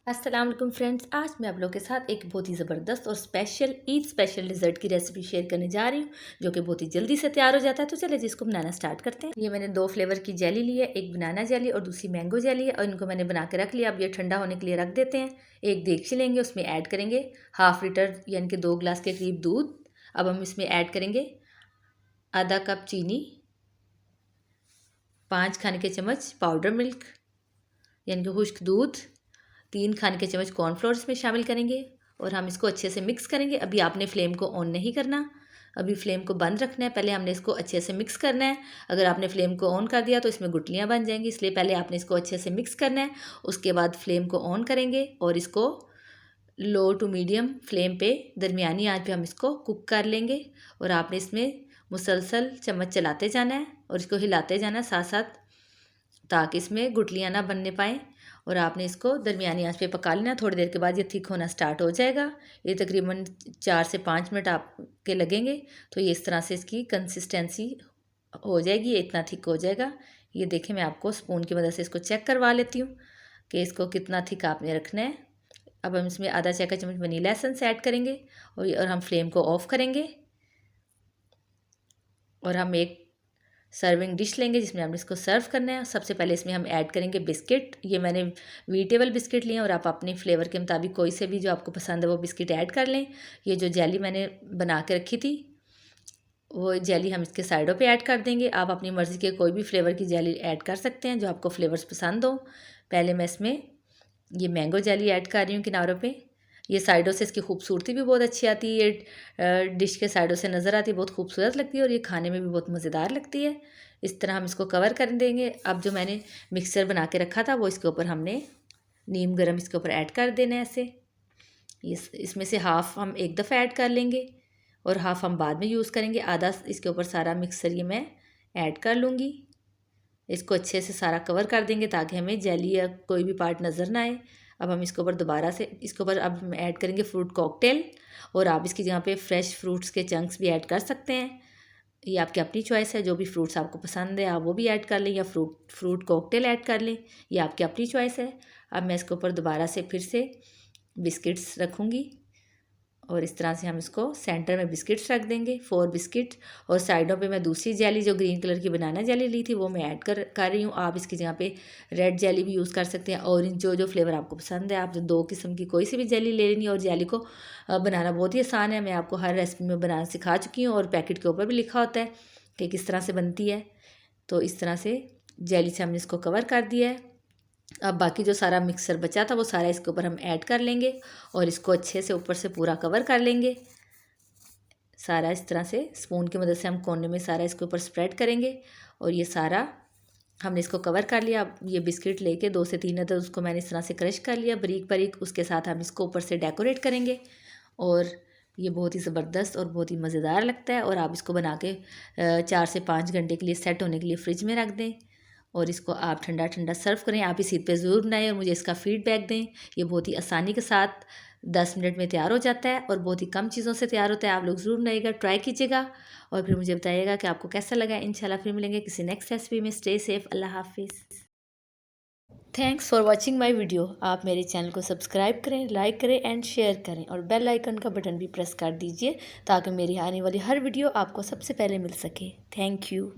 अस्सलाम वालेकुम फ्रेंड्स, आज मैं आप लोगों के साथ एक बहुत ही ज़बरदस्त और ईद स्पेशल डिज़र्ट की रेसिपी शेयर करने जा रही हूँ, जो कि बहुत ही जल्दी से तैयार हो जाता है। तो चलिए जिसको बनाना स्टार्ट करते हैं। ये मैंने 2 फ्लेवर की जेली ली है, एक बनाना जेली और दूसरी मैंगो जेली है, और इनको मैंने बना के रख लिया। अब ये ठंडा होने के लिए रख देते हैं। एक देगची लेंगे, उसमें ऐड करेंगे हाफ़ लीटर यानी कि 2 गिलास के करीब दूध। अब हम इसमें ऐड करेंगे आधा कप चीनी, 5 खाने के चम्मच पाउडर मिल्क यानी कि खुश्क दूध, 3 खाने के चम्मच कॉर्नफ्लोर इसमें शामिल करेंगे और हम इसको अच्छे से मिक्स करेंगे। अभी आपने फ्लेम को ऑन नहीं करना, अभी फ्लेम को बंद रखना है। पहले हमने इसको अच्छे से मिक्स करना है। अगर आपने फ्लेम को ऑन कर दिया तो इसमें गुठलियाँ बन जाएंगी, इसलिए पहले आपने इसको अच्छे से मिक्स करना है। उसके बाद फ्लेम को ऑन करेंगे और इसको लो टू मीडियम फ्लेम पे, दरमियानी आंच पे हम इसको कुक कर लेंगे। और आपने इसमें मुसलसल चम्मच चलाते जाना है और इसको हिलाते जाना है साथ साथ, ताकि इसमें गुठलियाँ ना बनने पाएँ। और आपने इसको दरमियानी आंच पे पका लेना। थोड़ी देर के बाद ये थिक होना स्टार्ट हो जाएगा। ये तकरीबन 4 से 5 मिनट आपके लगेंगे। तो ये इस तरह से इसकी कंसिस्टेंसी हो जाएगी, ये इतना थिक हो जाएगा। ये देखें, मैं आपको स्पून की मदद से इसको चेक करवा लेती हूँ कि इसको कितना थिक आपने रखना है। अब हम इसमें आधा चाय का चम्मच वनीला एसेंस ऐड करेंगे और हम फ्लेम को ऑफ करेंगे। और हम एक सर्विंग डिश लेंगे जिसमें हमने इसको सर्व करना है। सबसे पहले इसमें हम ऐड करेंगे बिस्किट। ये मैंने वीटेबल बिस्किट लिए हैं और आप अपने फ्लेवर के मुताबिक कोई से भी जो आपको पसंद है वो बिस्किट ऐड कर लें। ये जो जेली मैंने बना के रखी थी वो जेली हम इसके साइडों पे ऐड कर देंगे। आप अपनी मर्ज़ी के कोई भी फ्लेवर की जेली ऐड कर सकते हैं जो आपको फ्लेवर्स पसंद हो। पहले मैं इसमें ये मैंगो जेली ऐड कर रही हूँ किनारों पे। ये साइडों से इसकी खूबसूरती भी बहुत अच्छी आती है। ये डिश के साइडों से नज़र आती है, बहुत खूबसूरत लगती है और ये खाने में भी बहुत मज़ेदार लगती है। इस तरह हम इसको कवर कर देंगे। अब जो मैंने मिक्सचर बना के रखा था वो इसके ऊपर हमने नीम गरम इसके ऊपर ऐड कर देना है ऐसे। इसमें से हाफ़ हम एक दफ़ा ऐड कर लेंगे और हाफ़ हम बाद में यूज़ करेंगे। आधा इसके ऊपर सारा मिक्सचर ये मैं ऐड कर लूँगी। इसको अच्छे से सारा कवर कर देंगे ताकि हमें जेली या कोई भी पार्ट नज़र ना आए। अब हम इसके ऊपर दोबारा से इसके ऊपर अब हम ऐड करेंगे फ्रूट कॉकटेल, और आप इसकी जगह पे फ्रेश फ्रूट्स के चंक्स भी ऐड कर सकते हैं। ये आपकी अपनी चॉइस है, जो भी फ्रूट्स आपको पसंद है आप वो भी ऐड कर लें या फ्रूट कॉकटेल ऐड कर लें, ये आपकी अपनी चॉइस है। अब मैं इसके ऊपर दोबारा से फिर से बिस्किट्स रखूँगी और इस तरह से हम इसको सेंटर में बिस्किट्स रख देंगे, 4 बिस्किट। और साइडों पे मैं दूसरी जेली जो ग्रीन कलर की बनाना जेली ली थी वो मैं ऐड कर रही हूँ। आप इसकी जगह पे रेड जेली भी यूज़ कर सकते हैं, ऑरेंज जो फ्लेवर आपको पसंद है। आप जो 2 किस्म की कोई सी भी जेली ले लेनी है। और जेली को बनाना बहुत ही आसान है, मैं आपको हर रेसिपी में बनाना सिखा चुकी हूँ और पैकेट के ऊपर भी लिखा होता है कि किस तरह से बनती है। तो इस तरह से जेली से हमने इसको कवर कर दिया है। अब बाकी जो सारा मिक्सर बचा था वो सारा इसके ऊपर हम ऐड कर लेंगे और इसको अच्छे से ऊपर से पूरा कवर कर लेंगे। सारा इस तरह से स्पून की मदद से हम कोने में सारा इसके ऊपर स्प्रेड करेंगे और ये सारा हमने इसको कवर कर लिया। अब ये बिस्किट लेके 2 से 3 अदद उसको मैंने इस तरह से क्रश कर लिया बारीक बारीक। उसके साथ हम इसको ऊपर से डेकोरेट करेंगे और ये बहुत ही ज़बरदस्त और बहुत ही मज़ेदार लगता है। और आप इसको बना के 4 से 5 घंटे के लिए सेट होने के लिए फ्रिज में रख दें और इसको आप ठंडा ठंडा सर्व करें। आप इस ईद पे ज़रूर बनाएं और मुझे इसका फ़ीडबैक दें। ये बहुत ही आसानी के साथ 10 मिनट में तैयार हो जाता है और बहुत ही कम चीज़ों से तैयार होता है। आप लोग ज़रूर बनाइएगा, ट्राई कीजिएगा और फिर मुझे बताइएगा कि आपको कैसा लगा। इंशाल्लाह फिर मिलेंगे किसी नेक्स्ट रेसिपी में। स्टे सेफ, अल्लाह हाफिज़। Thanks for watching my video. आप मेरे चैनल को सब्सक्राइब करें, लाइक करें एंड शेयर करें और बेल आइकन का बटन भी प्रेस कर दीजिए ताकि मेरी आने वाली हर वीडियो आपको सबसे पहले मिल सके। Thank you.